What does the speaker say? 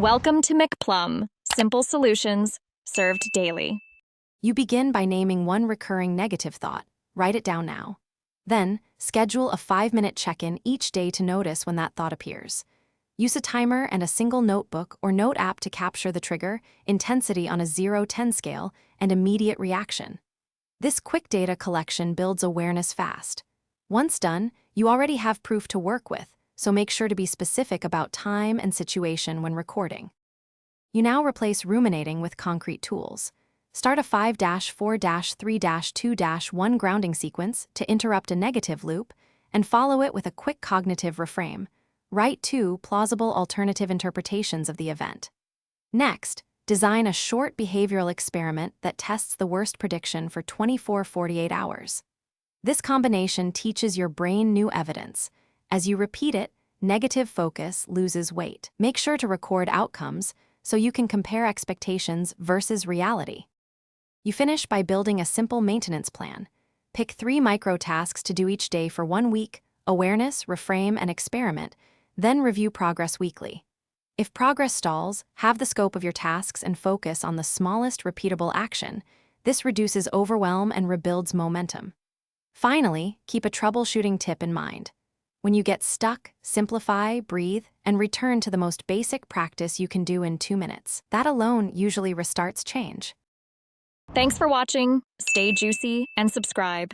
Welcome to McPlum, simple solutions served daily. You begin by naming one recurring negative thought. Write it down now. Then, schedule a 5-minute check-in each day to notice when that thought appears. Use a timer and a single notebook or note app to capture the trigger, intensity on a 0-10 scale, and immediate reaction. This quick data collection builds awareness fast. Once done, you already have proof to work with, so make sure to be specific about time and situation when recording. You now replace ruminating with concrete tools. Start a 5-4-3-2-1 grounding sequence to interrupt a negative loop, and follow it with a quick cognitive reframe. Write 2 plausible alternative interpretations of the event. Next, design a short behavioral experiment that tests the worst prediction for 24-48 hours. This combination teaches your brain new evidence. As you repeat it, negative focus loses weight. Make sure to record outcomes so you can compare expectations versus reality. You finish by building a simple maintenance plan. Pick 3 micro tasks to do each day for 1 week: awareness, reframe, and experiment, then review progress weekly. If progress stalls, halve the scope of your tasks and focus on the smallest repeatable action. This reduces overwhelm and rebuilds momentum. Finally, keep a troubleshooting tip in mind. When you get stuck, simplify, breathe, and return to the most basic practice you can do in 2 minutes. That alone usually restarts change. Thanks for watching. Stay juicy and subscribe.